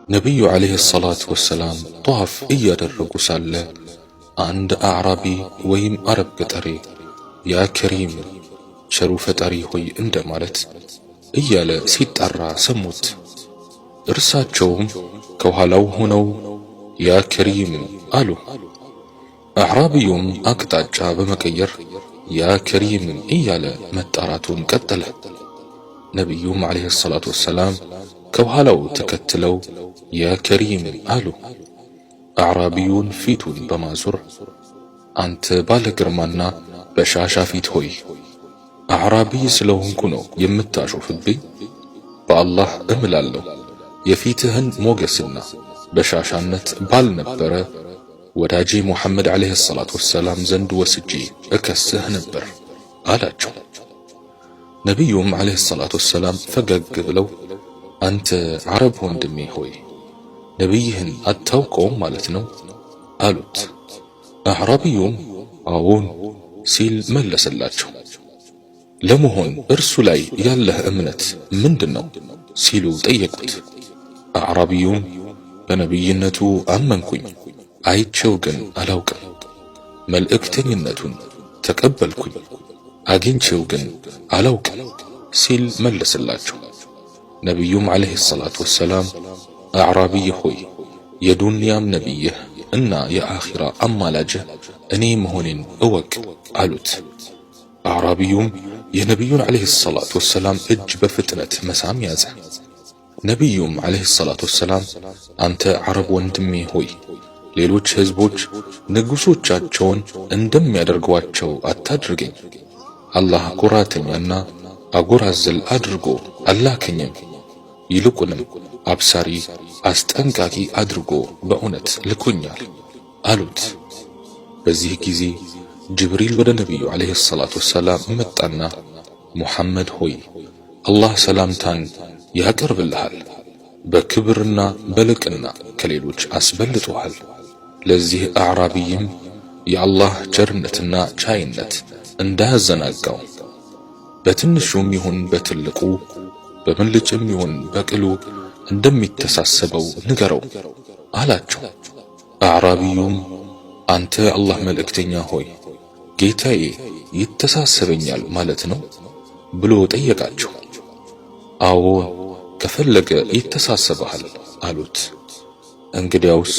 ነቢዩ ዓለይሂ ሰላቱ ወሰላም ጧፍ እያደረጉ ሳለ አንድ አዕራቢ ወይም አረብ ገጠሬ ያ ከሪም ቸሩ ፈጣሪ ሆይ እንደማለት እያለ ሲጣራ ሰሙት። እርሳቸውም ከኋላው ሆነው ያ ከሪም አሉ። አዕራቢዩም አቅጣጫ በመቀየር ያ ከሪም እያለ መጣራቱን ቀጠለ። ነቢዩም ዓለይሂ ሰላቱ ወሰላም ከኋላው ተከትለው ያ ከሪም አሉ። አዕራቢዩን ፊቱን በማዞር አንተ ባለ ግርማና በሻሻ ፊት ሆይ አዕራቢ ስለሆንኩ ነው የምታሾፍብኝ? በአላህ እምላለሁ የፊትህን ሞገስና በሻሻነት ባልነበረ ወዳጄ ሙሐመድ ዓለይሂ ሰላቱ ወሰላም ዘንድ ወስጄ እከስህ ነበር አላቸው። ነቢዩም ዓለይሂ ሰላቱ ወሰላም ፈገግ ብለው አንተ ዓረብ ወንድሜ ሆይ ነቢይህን አታውቀውም ማለት ነው አሉት። አዕራቢዩም አዎን ሲል መለሰላቸው። ለመሆን እርሱ ላይ ያለህ እምነት ምንድነው ሲሉ ጠየቁት። አዕራቢዩም በነቢይነቱ አመንኩኝ፣ አይቼው ግን አላውቅም። መልእክተኝነቱን ተቀበልኩኝ፣ አግኝቼው ግን አላውቅም ሲል መለሰላቸው። ነቢዩም ዓለይሂ ሰላቱ ወሰላም አዕራቢይ ሆይ የዱንያም ነቢይህ እና የአኺራ አማላጅህ እኔ መሆኔን እወቅ አሉት። አዕራቢዩም የነቢዩን ዓለይሂ ሰላቱ ወሰላም እጅ በፍጥነት መሳም ያዘ። ነቢዩም ዓለይሂ ሰላቱ ወሰላም አንተ ዓረብ ወንድሜ ሆይ ሌሎች ሕዝቦች ንጉሶቻቸውን እንደሚያደርጓቸው አታድርገኝ። አላህ ኩራተኛና አጎራዘል አድርጎ አላከኝም፣ ይልቁንም አብሳሪ አስጠንቃቂ አድርጎ በእውነት ልኮኛል አሉት። በዚህ ጊዜ ጅብሪል ወደ ነቢዩ ዓለይሂ ሰላቱ ወሰላም መጣና ሙሐመድ ሆይ አላህ ሰላምታን ያቀርብልሃል፣ በክብርና በልቅና ከሌሎች አስበልጦሃል። ለዚህ አዕራቢይም የአላህ ቸርነትና ቻይነት እንዳያዘናጋው በትንሹም ይሁን በትልቁ በብልጭም ይሁን በቅሉ እንደሚተሳሰበው ንገረው አላቸው። አዕራቢዩም አንተ አላህ መልእክተኛ ሆይ ጌታዬ ይተሳሰበኛል ማለት ነው ብሎ ጠየቃቸው። አዎ ከፈለገ ይተሳሰበሃል አሉት። እንግዲያውስ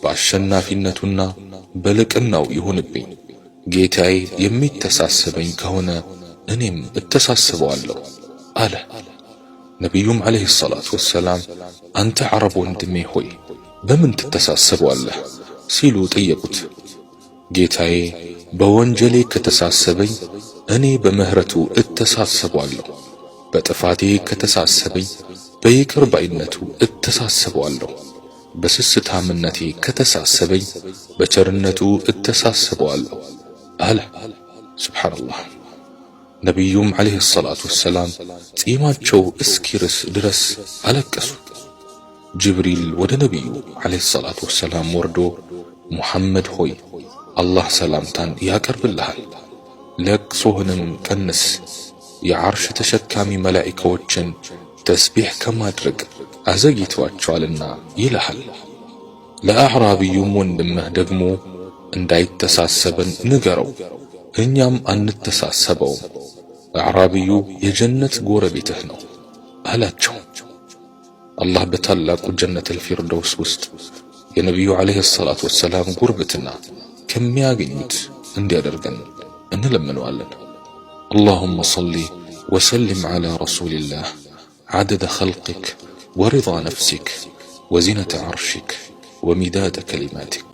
በአሸናፊነቱና በልቅናው ይሁንብኝ፣ ጌታዬ የሚተሳሰበኝ ከሆነ እኔም እተሳሰበዋለሁ አለ። ነቢዩም ዓለይሂ ሰላቱ ወሰላም አንተ ዓረብ ወንድሜ ሆይ በምን ትተሳሰበዋለህ ሲሉ ጠየቁት። ጌታዬ በወንጀሌ ከተሳሰበኝ እኔ በምህረቱ እተሳሰበዋለሁ፣ በጥፋቴ ከተሳሰበኝ በይቅር ባይነቱ እተሳሰበዋለሁ፣ በስስታምነቴ ከተሳሰበኝ በቸርነቱ እተሳሰበዋለሁ አለ። ሱብሓነላህ። ነቢዩም ዓለይሂ ሰላቱ ወሰላም ጺማቸው እስኪርስ ድረስ አለቀሱ። ጅብሪል ወደ ነቢዩ ዓለይሂ ሰላቱ ወሰላም ወርዶ ሙሐመድ ሆይ አላህ ሰላምታን ያቀርብልሃል፣ ለቅሶህንም ቀንስ፣ የዓርሽ ተሸካሚ መላኢካዎችን ተስቢሕ ከማድረግ አዘግይተዋቸዋልና ይልሃል። ለአዕራቢዩም ወንድምህ ደግሞ እንዳይተሳሰበን ንገረው፣ እኛም አንተሳሰበውም፣ አዕራቢዩ የጀነት ጎረቤትህ ነው አላቸው። አላህ በታላቁ ጀነተል ፊርደውስ ውስጥ የነቢዩ ዓለይሂ ሰላቱ ወሰላም ጉርብትና ከሚያገኙት እንዲያደርገን እንለምነዋለን። اللهم صل وسلم على رسول الله عدد خلقك ورضا نفسك وزنة عرشك ومداد كلماتك.